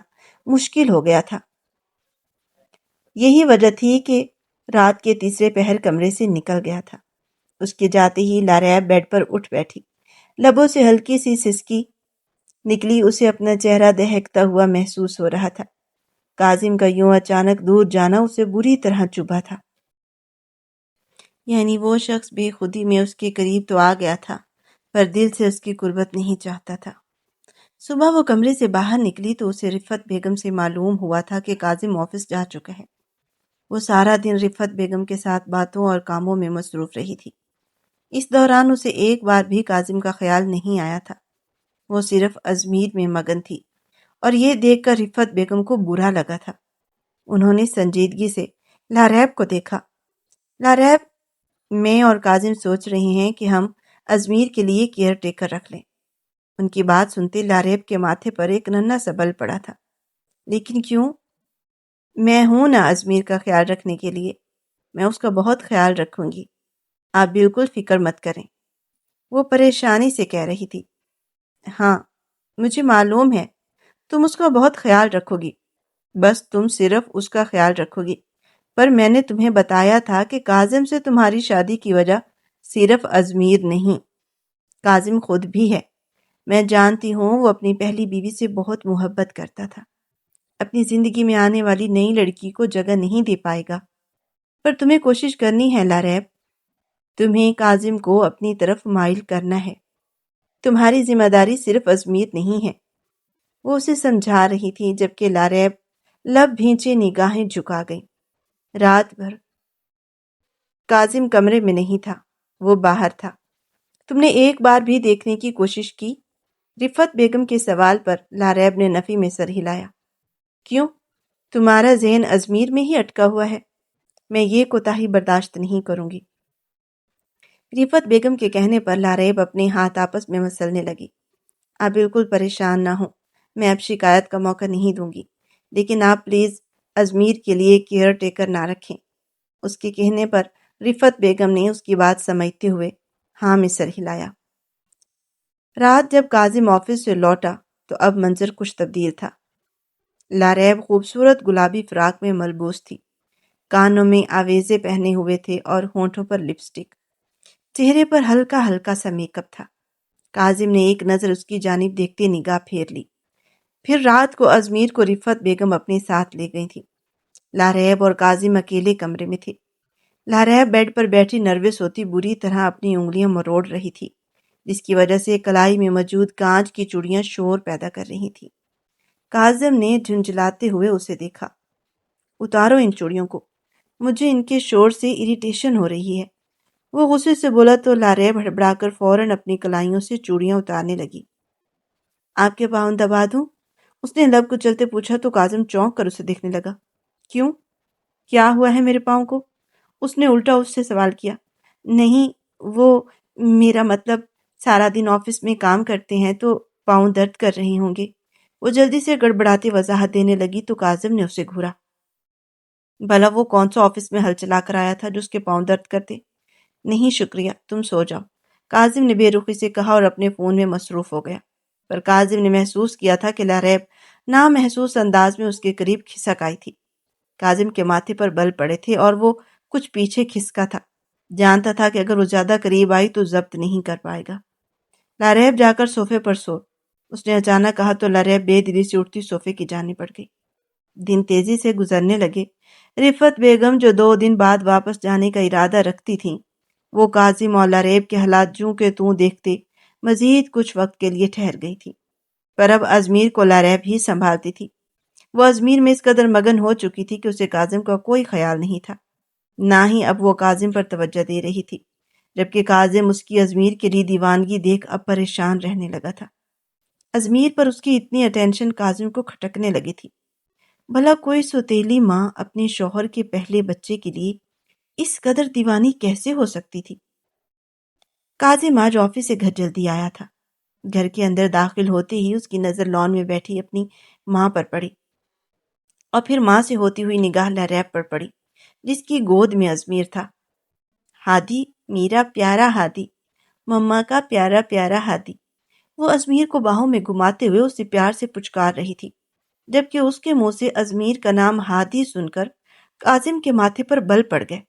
مشکل ہو گیا تھا۔ یہی وجہ تھی کہ رات کے تیسرے پہر کمرے سے نکل گیا تھا۔ اس کے جاتے ہی لاریب بیڈ پر اٹھ بیٹھی، لبوں سے ہلکی سی سسکی نکلی۔ اسے اپنا چہرہ دہکتا ہوا محسوس ہو رہا تھا۔ کاظم کا یوں اچانک دور جانا اسے بری طرح چبھا تھا، یعنی وہ شخص بے خودی میں اس کے قریب تو آ گیا تھا، پر دل سے اس کی قربت نہیں چاہتا تھا۔ صبح وہ کمرے سے باہر نکلی تو اسے رفت بیگم سے معلوم ہوا تھا کہ کاظم آفس جا چکا ہے۔ وہ سارا دن رفت بیگم کے ساتھ باتوں اور کاموں میں مصروف رہی تھی۔ اس دوران اسے ایک بار بھی کاظم کا خیال نہیں آیا تھا۔ وہ صرف ازمیر میں مگن تھی، اور یہ دیکھ کر رفت بیگم کو برا لگا تھا۔ انہوں نے سنجیدگی سے لاریب کو دیکھا۔ لاریب، میں اور کاظم سوچ رہے ہیں کہ ہم ازمیر کے لیے کیئر ٹیکر رکھ لیں۔ ان کی بات سنتے لاریب کے ماتھے پر ایک ننھا سا بل پڑا تھا۔ لیکن کیوں؟ میں ہوں نا ازمیر کا خیال رکھنے کے لیے، میں اس کا بہت خیال رکھوں گی، آپ بالکل فکر مت کریں، وہ پریشانی سے کہہ رہی تھی۔ ہاں، مجھے معلوم ہے تم اس کا بہت خیال رکھو گی، بس تم صرف اس کا خیال رکھو گی، پر میں نے تمہیں بتایا تھا کہ کاظم سے تمہاری شادی کی وجہ صرف ازمیر نہیں، کاظم خود بھی ہے۔ میں جانتی ہوں وہ اپنی پہلی بیوی سے بہت محبت کرتا تھا، اپنی زندگی میں آنے والی نئی لڑکی کو جگہ نہیں دے پائے گا، پر تمہیں کوشش کرنی ہے لاریب، تمہیں کاظم کو اپنی طرف مائل کرنا ہے، تمہاری ذمہ داری صرف ازمیر نہیں ہے۔ وہ اسے سمجھا رہی تھی جبکہ لاریب لب بھینچے نگاہیں جھکا گئی۔ رات بھر کاظم کمرے میں نہیں تھا، وہ باہر تھا۔ تم نے ایک بار بھی دیکھنے کی کوشش کی؟ رفت بیگم کے سوال پر لاریب نے نفی میں سر ہلایا۔ کیوں؟ تمہارا ذہن ازمیر میں ہی اٹکا ہوا ہے؟ میں یہ کوتاہی برداشت نہیں کروں گی۔ رفت بیگم کے کہنے پر لاریب اپنے ہاتھ آپس میں مسلنے لگی۔ آپ بالکل پریشان نہ ہوں، میں اب شکایت کا موقع نہیں دوں گی، لیکن آپ پلیز ازمیر کے لیے کیئر ٹیکر نہ رکھیں۔ اس کے کہنے پر رفت بیگم نے اس کی بات سمجھتے ہوئے ہاں میں سر ہلایا۔ رات جب کاظم آفس سے لوٹا تو اب منظر کچھ تبدیل تھا۔ لاریب خوبصورت گلابی فراق میں ملبوس تھی، کانوں میں آویزے پہنے ہوئے تھے اور ہونٹوں پر لپسٹک، چہرے پر ہلکا ہلکا سا میک اپ تھا۔ کاظم نے ایک نظر اس کی جانب دیکھتے نگاہ پھیر لی۔ پھر رات کو ازمیر کو رفت بیگم اپنے ساتھ لے گئی تھی۔ لاریب اور کاظم اکیلے کمرے میں تھے۔ لاریب بیڈ پر بیٹھی نروس ہوتی بری طرح اپنی انگلیاں مروڑ رہی تھی، جس کی وجہ سے کلائی میں موجود کانچ کی چوڑیاں شور پیدا کر رہی تھیں۔ کاظم نے جھنجھلاتے ہوئے اسے دیکھا۔ اتارو ان چوڑیوں کو، مجھے ان کے شور سے اریٹیشن ہو رہی ہے۔ وہ غصے سے بولا تو لاریب ہڑبڑا کر فوراً اپنی کلائیوں سے چوڑیاں اتارنے لگی۔ آپ کے پاؤں دبا دوں؟ اس نے لب کچلتے پوچھا تو کاظم چونک کر اسے دیکھنے لگا۔ کیوں؟ کیا ہوا ہے میرے پاؤں کو؟ اس نے الٹا اس سے سوال کیا۔ نہیں، وہ میرا مطلب سارا دن آفس میں کام کرتے ہیں تو پاؤں درد کر رہے ہوں گے۔ وہ جلدی سے گڑبڑاتی وضاحت دینے لگی تو کاظم نے اسے گھورا۔ بھلا وہ کون سا آفس میں ہل چلا کر آیا تھا جو اس کے پاؤں درد کرتے؟ نہیں شکریہ، تم سو جاؤ، کاظم نے بے رخی سے کہا اور اپنے فون میں مصروف ہو گیا۔ پر کاظم نے محسوس کیا تھا کہ لاریب نامحسوس انداز میں اس کے قریب کھسک آئی تھی۔ کاظم کے ماتھے پر بل پڑے تھے اور وہ کچھ پیچھے کھسکا تھا، جانتا تھا کہ اگر وہ زیادہ قریب آئی تو ضبط نہیں کر پائے گا۔ لاریب جا کر صوفے پر سو، اس نے اچانک کہا تو لاریب بے دلی سے اٹھتی صوفے کی جانب بڑھ گئی۔ دن تیزی سے گزرنے لگے۔ رفت بیگم جو 2 دن بعد واپس جانے کا ارادہ رکھتی تھیں، وہ کاظم اور لاریب کے حالات جوں کے توں دیکھتے مزید کچھ وقت کے لیے ٹھہر گئی تھی۔ پر اب ازمیر کو لاریب ہی سنبھالتی تھی۔ وہ ازمیر میں اس قدر مگن ہو چکی تھی کہ اسے کاظم کا کوئی خیال نہیں تھا، نہ ہی اب وہ کاظم پر توجہ دے رہی تھی، جبکہ کاظم اس کی ازمیر کے لیے دیوانگی دیکھ اب پریشان رہنے لگا تھا۔ ازمیر پر اس کی اتنی اٹینشن کاظم کو کھٹکنے لگی تھی۔ بھلا کوئی سوتیلی ماں اپنے شوہر کے پہلے بچے کے لیے اس قدر دیوانی کیسے ہو سکتی تھی؟ کاظم آج آفس سے گھر جلدی آیا تھا۔ گھر کے اندر داخل ہوتے ہی اس کی نظر لان میں بیٹھی اپنی ماں پر پڑی اور پھر ماں سے ہوتی ہوئی نگاہ لاریب پر پڑی جس کی گود میں ازمیر تھا۔ ہادی، میرا پیارا ہادی، مما کا پیارا پیارا ہادی۔ وہ ازمیر کو باہوں میں گھماتے ہوئے اسے پیار سے پچکار رہی تھی، جبکہ اس کے منہ سے ازمیر کا نام ہادی سن کر کاظم کے ماتھے پر بل پڑ گئے۔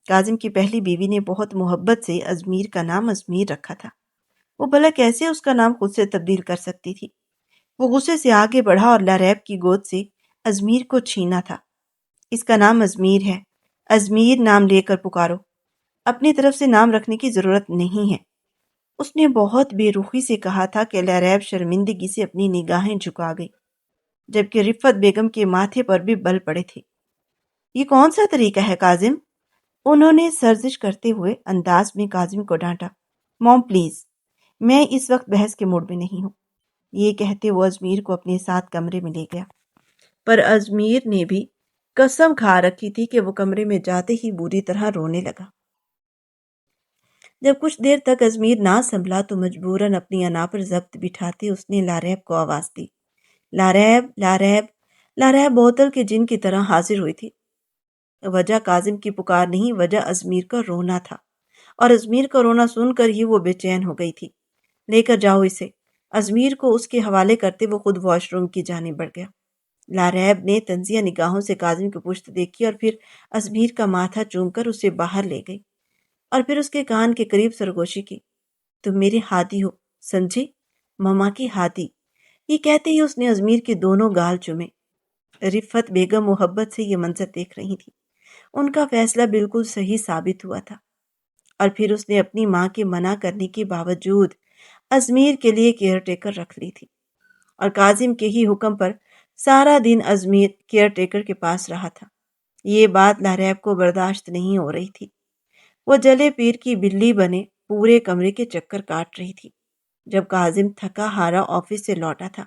کاظم کی پہلی بیوی نے بہت محبت سے ازمیر کا نام ازمیر رکھا تھا، وہ بھلا کیسے اس کا نام خود سے تبدیل کر سکتی تھی؟ وہ غصے سے آگے بڑھا اور لاریب کی گود سے ازمیر کو چھینا تھا۔ اس کا نام ازمیر ہے، ازمیر نام لے کر پکارو، اپنی طرف سے نام رکھنے کی ضرورت نہیں ہے۔ اس نے بہت بے رخی سے کہا تھا کہ لاریب شرمندگی سے اپنی نگاہیں جھکا گئی، جبکہ رفت بیگم کے ماتھے پر بھی بل پڑے تھے۔ یہ کون سا طریقہ ہے کاظم؟ انہوں نے سرزش کرتے ہوئے انداز میں کاظم کو ڈانٹا۔ موم پلیز، میں اس وقت بحث کے موڈ میں نہیں ہوں۔ یہ کہتے وہ ازمیر کو اپنے ساتھ کمرے میں لے گیا، پر ازمیر نے بھی قسم کھا رکھی تھی کہ وہ کمرے میں جاتے ہی بری طرح رونے لگا۔ جب کچھ دیر تک ازمیر نہ سنبھلا تو مجبوراً اپنی انا پر ضبط بٹھاتے اس نے لاریب کو آواز دی۔ لاریب، لاریب، لاریب بوتل کے جن کی طرح حاضر ہوئی تھی۔ وجہ کاظم کی پکار نہیں، وجہ ازمیر کا رونا تھا، اور ازمیر کا رونا سن کر ہی وہ بے چین ہو گئی تھی۔ لے کر جاؤ اسے، ازمیر کو اس کے حوالے کرتے وہ خود واش روم کی جانب بڑھ گیا۔ لاریب نے تنزیہ نگاہوں سے کاظم کی پشت دیکھی اور پھر ازمیر کا ماتھا چوم کر اسے باہر لے گئی اور پھر اس کے کان کے قریب سرگوشی کی۔ تم میرے ہادی ہو، سمجھی؟ ماما کی ہادی۔ یہ کہتے ہی اس نے ازمیر کے دونوں گال چومے۔ رفت بیگم محبت سے یہ منظر دیکھ رہی تھی۔ ان کا فیصلہ بالکل صحیح ثابت ہوا تھا، اور پھر اس نے اپنی ماں کے منع کرنے کے باوجود ازمیر کے لیے کیئر ٹیکر رکھ لی تھی، اور کاظم کے ہی حکم پر سارا دن ازمیر کیئر ٹیکر کے پاس رہا تھا۔ یہ بات لاریب کو برداشت نہیں ہو رہی تھی۔ وہ جلے پیر کی بلی بنے پورے کمرے کے چکر کاٹ رہی تھی جب کاظم تھکا ہارا آفس سے لوٹا تھا۔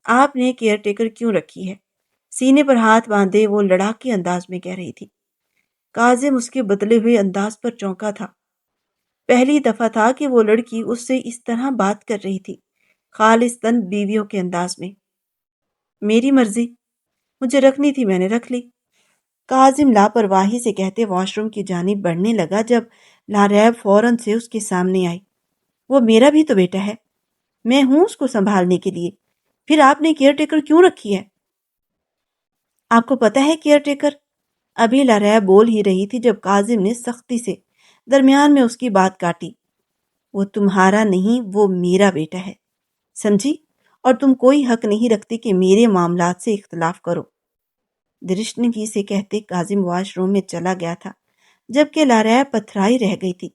آپ نے کیئر ٹیکر کیوں رکھی ہے؟ سینے پر ہاتھ باندھے وہ لڑاکی انداز میں کہہ رہی تھی۔ کاظم اس کے بدلے ہوئے انداز پر چونکا تھا۔ پہلی دفعہ تھا کہ وہ لڑکی اس سے اس طرح بات کر رہی تھی، خالصتاً بیویوں کے انداز میں۔ میری مرضی، مجھے رکھنی تھی، میں نے رکھ لی، کاظم لاپرواہی سے کہتے واش روم کی جانب بڑھنے لگا جب لاریب فوراً سے اس کے سامنے آئی۔ وہ میرا بھی تو بیٹا ہے، میں ہوں اس کو سنبھالنے کے لیے، پھر آپ نے کیئر ٹیکر کیوں رکھی ہے؟ آپ کو پتہ ہے کیئر ٹیکر؟ ابھی لاریب بول ہی رہی تھی جب کاظم نے سختی سے درمیان میں اس کی بات کاٹی۔ وہ تمہارا نہیں، وہ میرا بیٹا ہے، سمجھی؟ اور تم کوئی حق نہیں رکھتی کہ میرے معاملات سے اختلاف کرو۔ درشنگی سے کہتے کاظم واش روم میں چلا گیا تھا جبکہ لاریب پتھرائی رہ گئی تھی۔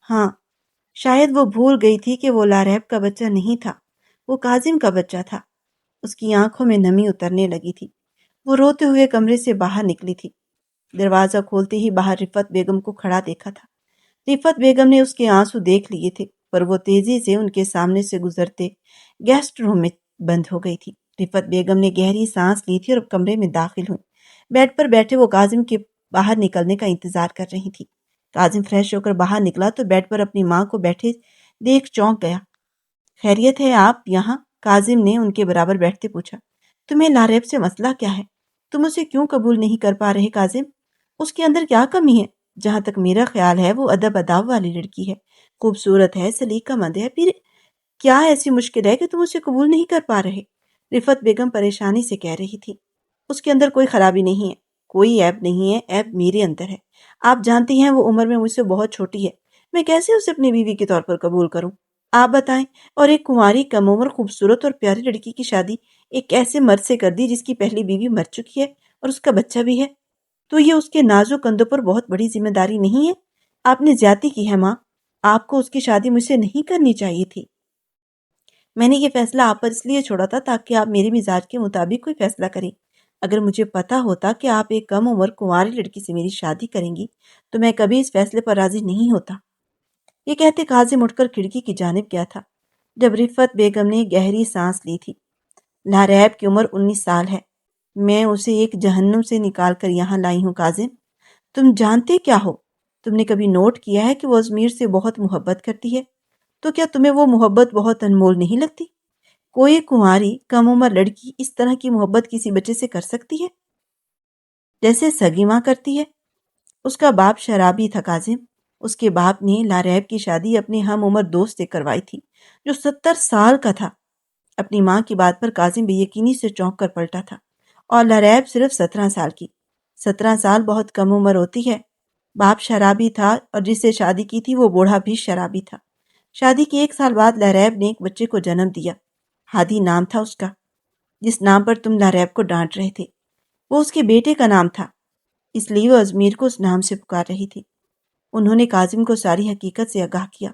ہاں، شاید وہ بھول گئی تھی کہ وہ لاریب کا بچہ نہیں تھا، وہ کاظم کا بچہ تھا۔ اس کی آنکھوں میں نمی اترنے لگی تھی۔ وہ روتے ہوئے کمرے سے باہر نکلی تھی۔ دروازہ کھولتے ہی باہر رفت بیگم کو کھڑا دیکھا تھا۔ رفت بیگم نے اس کے آنسو دیکھ لیے تھے، پر وہ تیزی سے ان کے سامنے سے گزرتے گیسٹ روم میں بند ہو گئی تھی۔ رفت بیگم نے گہری سانس لی تھی اور کمرے میں داخل ہوئی۔ بیڈ پر بیٹھے وہ کاظم کے باہر نکلنے کا انتظار کر رہی تھی۔ کاظم فریش ہو کر باہر نکلا تو بیڈ پر اپنی ماں کو بیٹھے دیکھ چونک گیا۔ خیریت ہے آپ یہاں؟ کاظم نے ان کے برابر بیٹھتے پوچھا۔ تمہیں لاریب سے مسئلہ کیا ہے؟ تم اسے کیوں قبول نہیں کر پا رہے کاظم؟ اس کے اندر کیا کمی ہے؟ جہاں تک میرا خیال ہے وہ ادب اداب والی لڑکی ہے، خوبصورت ہے، سلیقہ مند ہے، پھر کیا ایسی مشکل ہے کہ تم اسے قبول نہیں کر پا رہے؟ رفت بیگم پریشانی سے کہہ رہی تھی۔ اس کے اندر کوئی خرابی نہیں ہے، کوئی عیب نہیں ہے، عیب میرے اندر ہے۔ آپ جانتی ہیں وہ عمر میں مجھ سے بہت چھوٹی ہے، میں کیسے اسے اپنی بیوی کے طور پر قبول کروں؟ آپ بتائیں۔ اور ایک کنواری کم عمر خوبصورت اور پیاری لڑکی کی شادی ایک ایسے مرد سے کر دی جس کی پہلی بیوی مر چکی ہے اور اس کا بچہ بھی ہے، تو یہ اس کے نازک کندھوں پر بہت بڑی ذمہ داری نہیں ہے؟ آپ نے زیادتی کی ہے ماں، آپ کو اس کی شادی مجھ سے نہیں کرنی چاہیے تھی۔ میں نے یہ فیصلہ آپ پر اس لیے چھوڑا تھا تاکہ آپ میرے مزاج کے مطابق کوئی فیصلہ کریں۔ اگر مجھے پتا ہوتا کہ آپ ایک کم عمر کنواری لڑکی سے میری شادی کریں گی تو میں کبھی اس فیصلے پر راضی نہیں ہوتا۔ یہ کہتے کاظم اٹھ کر کھڑکی کی جانب گیا تھا جب رفت بیگم نے گہری سانس لی تھی۔ لاریب کی عمر 19 سال ہے، میں اسے ایک جہنم سے نکال کر یہاں لائی ہوں کاظم۔ تم جانتے کیا ہو؟ تم نے کبھی نوٹ کیا ہے کہ وہ ازمیر سے بہت محبت کرتی ہے؟ تو کیا تمہیں وہ محبت بہت انمول نہیں لگتی؟ کوئی کنواری کم عمر لڑکی اس طرح کی محبت کسی بچے سے کر سکتی ہے جیسے سگی ماں کرتی ہے؟ اس کا باپ شرابی تھا کاظم۔ اس کے باپ نے لاریب کی شادی اپنے ہم عمر دوست سے کروائی تھی جو 70 سال کا تھا۔ اپنی ماں کی بات پر کاظم بے یقینی سے چونک کر پلٹا تھا، اور لاریب صرف 17 سال کی۔ 17 سال بہت کم عمر ہوتی ہے۔ باپ شرابی تھا اور جس سے شادی کی تھی وہ بوڑھا بھی شرابی تھا۔ شادی کے 1 سال بعد لاریب نے ایک بچے کو جنم دیا، ہادی نام تھا اس کا، جس نام پر تم لاریب کو ڈانٹ رہے تھے وہ اس کے بیٹے کا نام تھا، اس لیے وہ ازمیر کو اس نام سے پکار رہی تھی۔ انہوں نے کاظم کو ساری حقیقت سے آگاہ کیا۔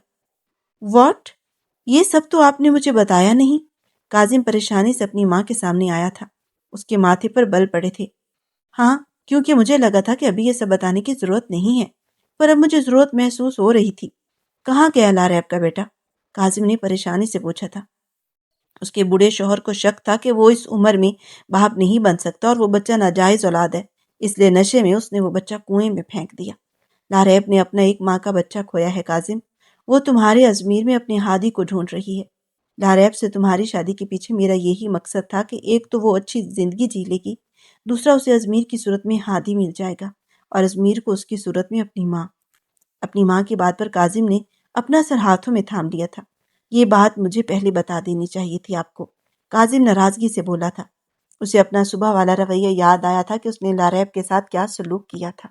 واٹ؟ یہ سب تو آپ نے مجھے بتایا نہیں۔ کاظم پریشانی سے اپنی ماں کے سامنے آیا تھا، اس کے ماتھے پر بل پڑے تھے۔ ہاں، کیونکہ مجھے لگا تھا کہ ابھی یہ سب بتانے کی ضرورت نہیں ہے، پر اب مجھے ضرورت محسوس ہو رہی تھی۔ کہاں گیا لاریب کا بیٹا؟ کاظم نے پریشانی سے پوچھا تھا۔ اس کے بوڑھے شوہر کو شک تھا کہ وہ اس عمر میں باپ نہیں بن سکتا اور وہ بچہ ناجائز اولاد ہے، اس لیے نشے میں اس نے وہ بچہ کنویں میں پھینک دیا۔ لاریب نے اپنا ایک ماں کا بچہ کھویا ہے کاظم، وہ تمہارے ازمیر میں اپنے ہادی کو ڈھونڈ رہی ہے۔ لاریب سے تمہاری شادی کے پیچھے میرا یہی مقصد تھا کہ ایک تو وہ اچھی زندگی جی لے گی، دوسرا اسے ازمیر کی صورت میں ہادی مل جائے گا، اور ازمیر کو اس کی صورت میں اپنی ماں۔ اپنی ماں کی بات پر کاظم نے اپنا سر ہاتھوں میں تھام لیا تھا۔ یہ بات مجھے پہلے بتا دینی چاہیے تھی آپ کو، کاظم ناراضگی سے بولا تھا۔ اسے اپنا صبح والا رویہ یاد آیا تھا کہ اس نے لاریب کے ساتھ کیا سلوک کیا تھا۔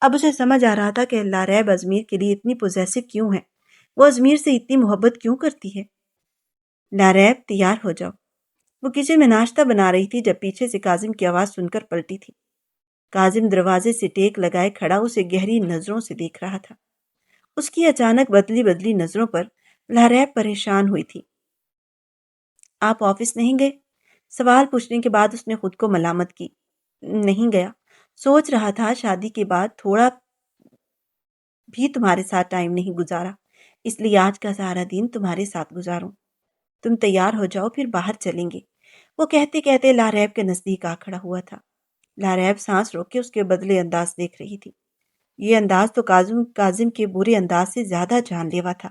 اب اسے سمجھ آ رہا تھا کہ لاریب ازمیر کے لیے اتنی پوزیسو کیوں ہے، وہ ازمیر سے اتنی محبت کیوں کرتی ہے۔ لاریب تیار ہو جاؤ۔ وہ کچن میں ناشتہ بنا رہی تھی جب پیچھے سے کاظم کی آواز سن کر پلٹی تھی۔ کاظم دروازے سے ٹیک لگائے کھڑا اسے گہری نظروں سے دیکھ رہا تھا۔ اس کی اچانک بدلی بدلی نظروں پر لاریب پریشان ہوئی تھی۔ آپ آفس نہیں گئے؟ سوال پوچھنے کے بعد اس نے خود کو ملامت کی۔ نہیں گیا، سوچ رہا تھا شادی کے بعد تھوڑا بھی تمہارے ساتھ ٹائم نہیں گزارا، اس لیے آج کا سارا دن تمہارے ساتھ گزاروں۔ تم تیار ہو جاؤ پھر باہر چلیں گے۔ وہ کہتے کہتے لاریب کے نزدیک آ کھڑا ہوا تھا۔ لاریب سانس روک کے اس کے بدلے انداز دیکھ رہی تھی۔ یہ انداز تو کاظم کے برے انداز سے زیادہ جان لیوا تھا۔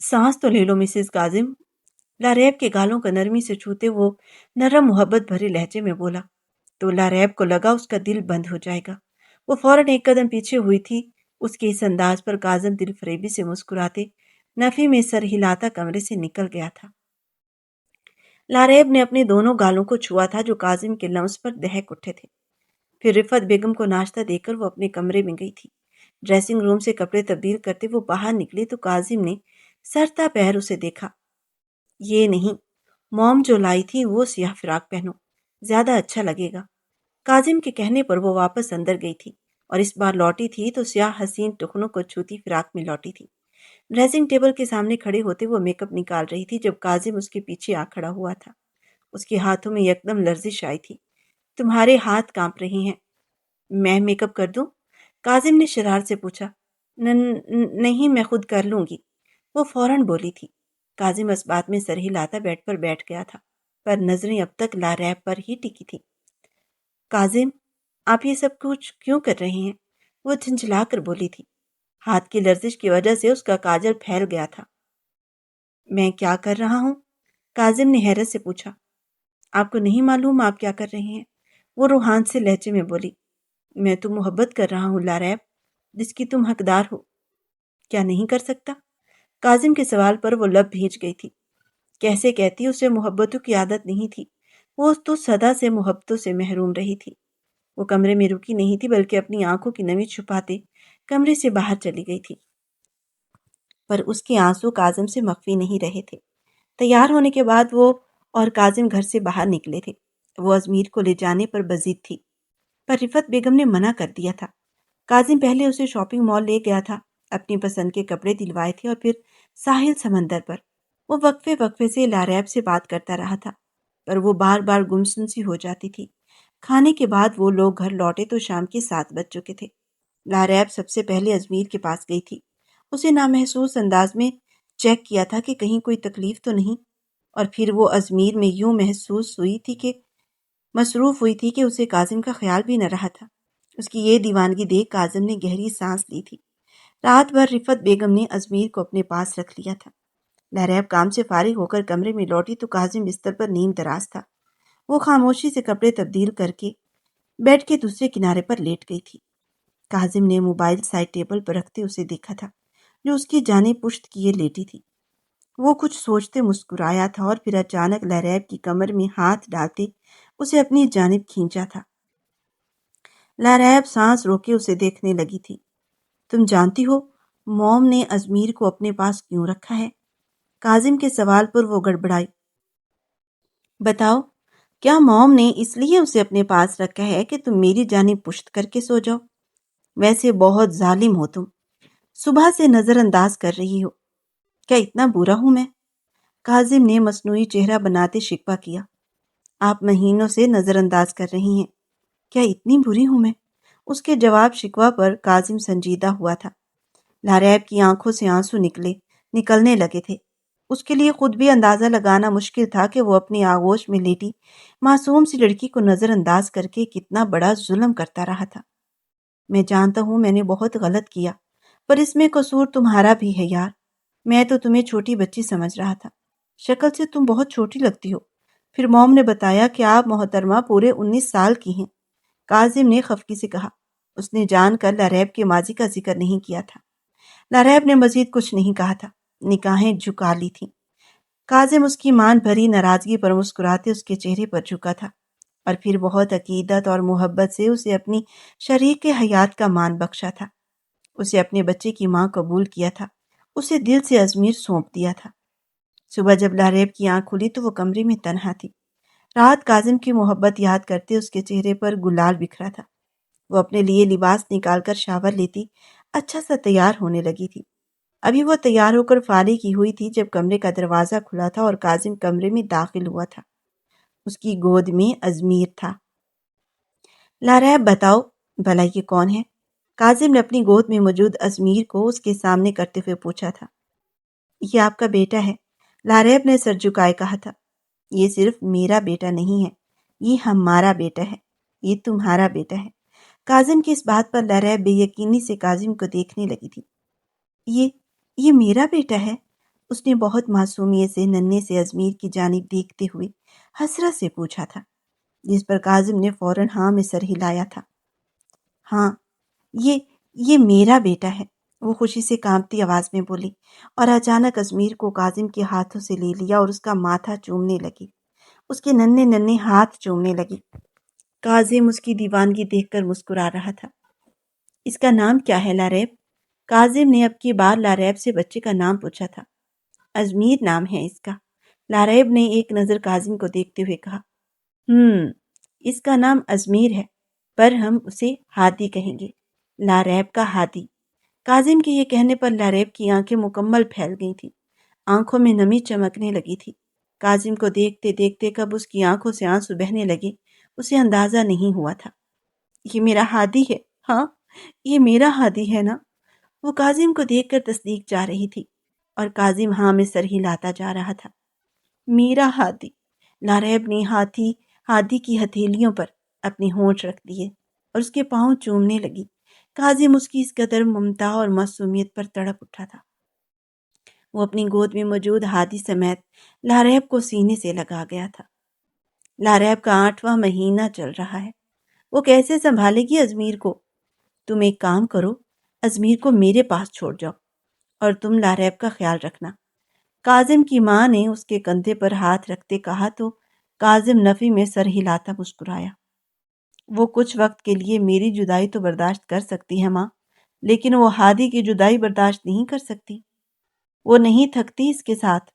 سانس تو لے لو مسز کاظم۔ لاریب کے گالوں کا نرمی سے چھوتے وہ نرم محبت بھرے لہجے میں بولا تو لاریب کو لگا اس کا دل بند ہو جائے گا۔ وہ فوراً ایک قدم پیچھے ہوئی تھی۔ اس کے اس انداز پر کاظم دل فریبی سے مسکراتے نفی میں سر ہلاتا کمرے سے نکل گیا تھا۔ لاریب نے اپنے دونوں گالوں کو چھوا تھا جو کاظم کے لمس پر دہک اٹھے تھے۔ پھر رفت بیگم کو ناشتہ دے کر وہ اپنے کمرے میں گئی تھی۔ ڈریسنگ روم سے کپڑے تبدیل کرتے وہ باہر نکلے تو کاظم نے سرتا پیر اسے دیکھا۔ یہ نہیں، موم جو لائی تھی وہ سیاہ فراق پہنو، زیادہ اچھا لگے گا۔ کاظم کے کہنے پر وہ واپس اندر گئی تھی اور اس بار لوٹی تھی تو سیاہ حسین ٹخنوں کو چھوتی فراق میں لوٹی تھی۔ ڈریسنگ ٹیبل کے سامنے کھڑے ہوتے وہ میک اپ نکال رہی تھی جب کاظم اس کے پیچھے آ کھڑا ہوا تھا۔ اس کے ہاتھوں میں یکدم لرزش آئی تھی۔ تمہارے ہاتھ کانپ رہے ہیں، میں میک اپ کر دوں؟ کاظم نے شرارت سے پوچھا۔ نہیں، میں خود کر لوں گی، وہ فوراً بولی تھی۔ کاظم اس بات میں سر ہلاتا بیڈ پر بیٹھ گیا تھا، پر نظریں اب تک لاریب پر ہی ٹکی تھی۔ کاظم، آپ یہ سب کچھ کیوں کر رہے ہیں؟ وہ جھنجھلا کر بولی تھی۔ ہاتھ کی لرزش کی وجہ سے اس کا کاجل پھیل گیا تھا۔ میں کیا کر رہا ہوں؟ کاظم نے حیرت سے پوچھا۔ آپ کو نہیں معلوم آپ کیا کر رہے ہیں؟ وہ روحان سے لہجے میں بولی۔ میں تو محبت کر رہا ہوں لاریب، جس کی تم حقدار ہو۔ کیا نہیں کر سکتا؟ کاظم کے سوال پر وہ لب بھیج گئی تھی۔ کیسے کہتی اسے محبتوں کی عادت نہیں تھی، وہ تو سدا سے محبتوں سے محروم رہی تھی۔ وہ کمرے میں رکی نہیں تھی بلکہ اپنی آنکھوں کی نمی چھپاتے کمرے سے باہر چلی گئی تھی، پر اس کے آنسو کاظم سے مخفی نہیں رہے تھے۔ تیار ہونے کے بعد وہ اور کاظم گھر سے باہر نکلے تھے۔ وہ ازمیر کو لے جانے پر بضد تھی، پر رفت بیگم نے منع کر دیا تھا۔ کاظم پہلے اسے شاپنگ مال لے گیا تھا، اپنی پسند کے کپڑے دلوائے تھے اور پھر ساحل سمندر پر۔ وہ وقفے وقفے سے لاریب سے بات کرتا رہا تھا، پر وہ بار بار گمسم سی ہو جاتی تھی۔ کھانے کے بعد وہ لوگ گھر لوٹے تو شام کے 7 بج چکے تھے۔ لاریب سب سے پہلے ازمیر کے پاس گئی تھی۔ اسے نامحسوس انداز میں چیک کیا تھا کہ کہیں کوئی تکلیف تو نہیں، اور پھر وہ ازمیر میں یوں مصروف ہوئی تھی کہ اسے کاظم کا خیال بھی نہ رہا تھا۔ اس کی یہ دیوانگی دیکھ کاظم نے گہری سانس لی تھی۔ رات بھر رفت بیگم نے ازمیر کو اپنے پاس رکھ لیا تھا۔ لاریب کام سے فارغ ہو کر کمرے میں لوٹی تو کاظم بستر پر نیم دراز تھا۔ وہ خاموشی سے کپڑے تبدیل کر کے بیڈ کے دوسرے کنارے پر لیٹ گئی تھی۔ کاظم نے موبائل سائڈ ٹیبل پر رکھتے اسے دیکھا تھا، جو اس کی جانب پشت کیے لیٹی تھی۔ وہ کچھ سوچتے مسکرایا تھا اور پھر اچانک لاریب کی کمر میں ہاتھ ڈالتے اسے اپنی جانب کھینچا تھا۔ لاریب سانس روکے اسے دیکھنے لگی تھی۔ تم جانتی ہو موم نے ازمیر کو اپنے پاس کیوں رکھا ہے؟ کاظم کے سوال پر وہ گڑبڑائی۔ بتاؤ، کیا موم نے اس لیے اسے اپنے پاس رکھا ہے کہ تم میری جانب پشت کر کے سو جاؤ؟ ویسے بہت ظالم ہو تم، صبح سے نظر انداز کر رہی ہو۔ کیا اتنا برا ہوں میں؟ کاظم نے مصنوعی چہرہ بناتے شکوہ کیا۔ آپ مہینوں سے نظر انداز کر رہی ہیں، کیا اتنی بری ہوں میں؟ اس کے جواب شکوہ پر کاظم سنجیدہ ہوا تھا۔ لاریب کی آنکھوں سے آنسو نکلنے لگے تھے۔ اس کے لیے خود بھی اندازہ لگانا مشکل تھا کہ وہ اپنی آغوش میں لیٹی معصوم سی لڑکی کو نظر انداز کر کے کتنا بڑا ظلم کرتا رہا تھا۔ میں جانتا ہوں میں نے بہت غلط کیا، پر اس میں قصور تمہارا بھی ہے یار۔ میں تو تمہیں چھوٹی بچی سمجھ رہا تھا، شکل سے تم بہت چھوٹی لگتی ہو۔ پھر موم نے بتایا کہ آپ محترمہ پورے 19 سال کی ہیں، کاظم نے خفگی سے کہا۔ اس نے جان کر لاریب کے ماضی کا ذکر نہیں کیا تھا۔ لاریب نے مزید کچھ نہیں کہا تھا۔ نگاہیں جھکا لی تھیں۔ کاظم اس کی مان بھری ناراضگی پر مسکراتے اس کے چہرے پر جھکا تھا اور پھر بہت عقیدت اور محبت سے اسے اپنی شریک حیات کا مان بخشا تھا۔ اسے اپنے بچے کی ماں قبول کیا تھا، اسے دل سے ازمیر سونپ دیا تھا۔ صبح جب لاریب کی آنکھ کھلی تو وہ کمرے میں تنہا تھی۔ رات کاظم کی محبت یاد کرتے اس کے چہرے پر گلال بکھرا تھا۔ وہ اپنے لیے لباس نکال کر شاور لیتی اچھا سا تیار ہونے لگی تھی۔ ابھی وہ تیار ہو کر فارغ کی ہوئی تھی جب کمرے کا دروازہ کھلا تھا اور کاظم کمرے میں داخل ہوا تھا۔ اس کی گود میں ازمیر تھا۔ لاریب بتاؤ بھلا یہ کون ہے؟ کاظم نے اپنی گود میں موجود ازمیر کو اس کے سامنے کرتے ہوئے پوچھا تھا۔ یہ آپ کا بیٹا ہے، لاریب نے سر جھکائے کہا تھا۔ یہ صرف میرا بیٹا نہیں ہے، یہ ہمارا بیٹا ہے، یہ تمہارا بیٹا ہے۔ کاظم کی اس بات پر لاریب بے یقینی سے کاظم کو دیکھنے لگی تھی۔ یہ میرا بیٹا ہے؟ اس نے بہت معصومیت سے ننھے سے ازمیر کی جانب دیکھتے ہوئے حسرت سے پوچھا تھا، جس پر کاظم نے فوراً ہاں میں سر ہلایا تھا۔ ہاں، یہ میرا بیٹا ہے، وہ خوشی سے کانپتی آواز میں بولی اور اچانک ازمیر کو کاظم کے ہاتھوں سے لے لیا اور اس کا ماتھا چومنے لگی، اس کے ننھے ننھے ہاتھ چومنے لگی۔ کاظم اس کی دیوانگی دیکھ کر مسکرا رہا تھا۔ اس کا نام کیا ہے لاریب؟ کاظم نے اب کی بار لاریب سے بچے کا نام پوچھا تھا۔ ازمیر نام ہے اس کا، لاریب نے ایک نظر کاظم کو دیکھتے ہوئے کہا۔ اس کا نام ازمیر ہے، پر ہم اسے ہادی کہیں گے، لاریب کا ہادی۔ کاظم کے یہ کہنے پر لاریب کی آنکھیں مکمل پھیل گئی تھیں، آنکھوں میں نمی چمکنے لگی تھی۔ کاظم کو دیکھتے دیکھتے کب اس کی آنکھوں سے آنسو بہنے لگے اسے اندازہ نہیں ہوا تھا۔ یہ میرا ہادی ہے، ہاں یہ میرا ہادی ہے نا؟ وہ کاظم کو دیکھ کر تصدیق چاہ رہی تھی اور کاظم ہاں میں سر ہلاتا جا رہا تھا۔ میرا ہادی۔ لاریب نے ہادی کی ہتھیلیوں پر اپنے ہونٹ رکھ دیے اور اس کے پاؤں چومنے لگی۔ کاظم اس کی اس قدر ممتا اور معصومیت پر تڑپ اٹھا تھا۔ وہ اپنی گود میں موجود ہادی سمیت لاریب کو سینے سے لگا گیا تھا۔ لاریب کا 8واں مہینہ چل رہا ہے، وہ کیسے سنبھالے گی ازمیر کو؟ تم ایک کام کرو، ازمیر کو میرے پاس چھوڑ جاؤ اور تم لاریب کا خیال رکھنا۔ کاظم کی ماں نے اس کے کندھے پر ہاتھ رکھتے کہا تو کاظم نفی میں سر ہلاتا مسکرایا۔ وہ کچھ وقت کے لیے میری جدائی تو برداشت کر سکتی ہے ماں، لیکن وہ ہادی کی جدائی برداشت نہیں کر سکتی، وہ نہیں تھکتی اس کے ساتھ،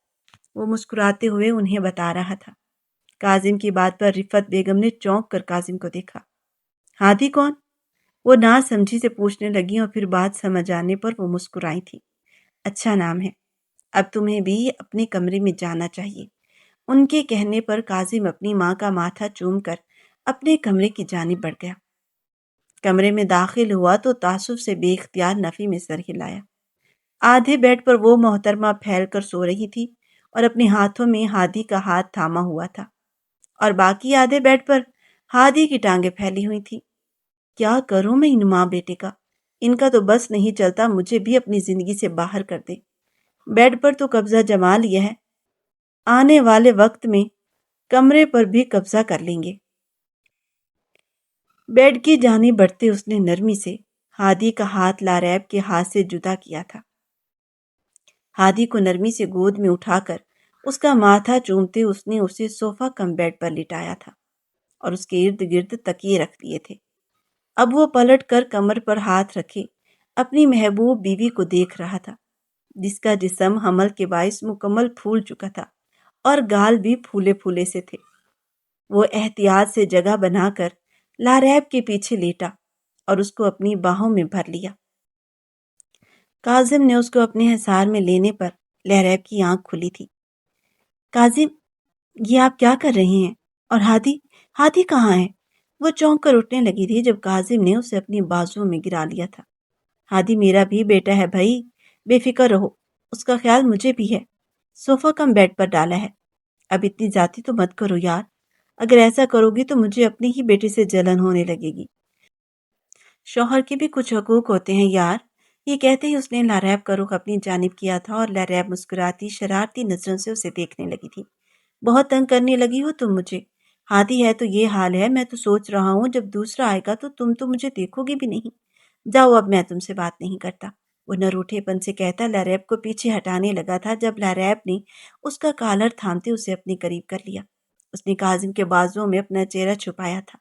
وہ مسکراتے ہوئے انہیں بتا رہا تھا۔ کاظم کی بات پر رفت بیگم نے چونک کر کاظم کو دیکھا۔ ہادی کون؟ وہ نا سمجھی سے پوچھنے لگی اور پھر بات سمجھ آنے پر وہ مسکرائی تھی۔ اچھا نام ہے، اب تمہیں بھی اپنے کمرے میں جانا چاہیے۔ ان کے کہنے پر کاظم اپنی ماں کا ماتھا چوم کر اپنے کمرے کی جانب بڑھ گیا۔ کمرے میں داخل ہوا تو تعصب سے بے اختیار نفی میں سر ہلایا۔ آدھے بیڈ پر وہ محترمہ پھیل کر سو رہی تھی اور اپنے ہاتھوں میں ہادی کا ہاتھ تھاما ہوا تھا، اور باقی آدھے بیڈ پر ہادی کی ٹانگیں پھیلی ہوئی تھی۔ کیا کروں میں ان ماں بیٹے کا؟ ان کا تو بس نہیں چلتا مجھے بھی اپنی زندگی سے باہر کر دے۔ بیڈ پر تو قبضہ جما لیا ہے، آنے والے وقت میں کمرے پر بھی قبضہ کر لیں گے۔ بیڈ کی جانب بڑھتے اس نے نرمی سے ہادی کا ہاتھ لاریب کے ہاتھ سے جدا کیا تھا۔ ہادی کو نرمی سے گود میں اٹھا کر اس کا ماتھا چومتے اس نے اسے صوفہ کم بیڈ پر لٹایا تھا اور اس کے ارد گرد تکیے رکھ دیے تھے۔ اب وہ پلٹ کر کمر پر ہاتھ رکھے اپنی محبوب بیوی کو دیکھ رہا تھا، جس کا جسم حمل کے باعث مکمل پھول چکا تھا اور گال بھی پھولے پھولے سے تھے۔ وہ احتیاط سے جگہ بنا کر لاریب کے پیچھے لیٹا اور اس کو اپنی باہوں میں بھر لیا۔ کاظم نے اس کو اپنے حصار میں لینے پر لاریب کی آنکھ کھلی تھی۔ کاظم، یہ آپ کیا کر رہے ہیں؟ اور ہادی کہاں ہے؟ وہ چونک کر اٹھنے لگی تھی جب کاظم نے اسے اپنی بازوؤں میں گرا لیا تھا۔ ہادی میرا بھی بیٹا ہے بھائی، بے فکر رہو، اس کا خیال مجھے بھی ہے، صوفہ کم بیڈ پر ڈالا ہے۔ اب اتنی ذاتی تو مت کرو یار، اگر ایسا کرو گی تو مجھے اپنی ہی بیٹے سے جلن ہونے لگے گی۔ شوہر کے بھی کچھ حقوق ہوتے ہیں یار۔ یہ کہتے ہی اس نے لاریب کا رخ اپنی جانب کیا تھا اور لاریب مسکراتی شرارتی نظروں سے اسے دیکھنے لگی تھی۔ بہت تنگ کرنے لگی ہو تم مجھے، ہادی ہے تو یہ حال ہے، میں تو سوچ رہا ہوں جب دوسرا آئے گا تو تم تو مجھے دیکھو گی بھی نہیں۔ جاؤ اب میں تم سے بات نہیں کرتا۔ وہ نروٹھے پن سے کہتا لیریب کو پیچھے ہٹانے لگا تھا جب لیریب نے اس کا کالر تھامتے اسے اپنے قریب کر لیا۔ اس نے کاظم کے بازوؤں میں اپنا چہرہ چھپایا تھا۔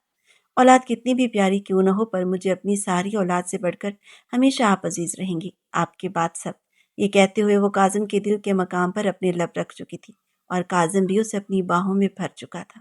اولاد کتنی بھی پیاری کیوں نہ ہو، پر مجھے اپنی ساری اولاد سے بڑھ کر ہمیشہ آپ عزیز رہیں گی، آپ کے بعد سب۔ یہ کہتے ہوئے وہ کاظم کے دل کے مقام پر اپنے لب رکھ چکی تھی، اور کاظم بھی اسے اپنی باہوں میں بھر چکا تھا۔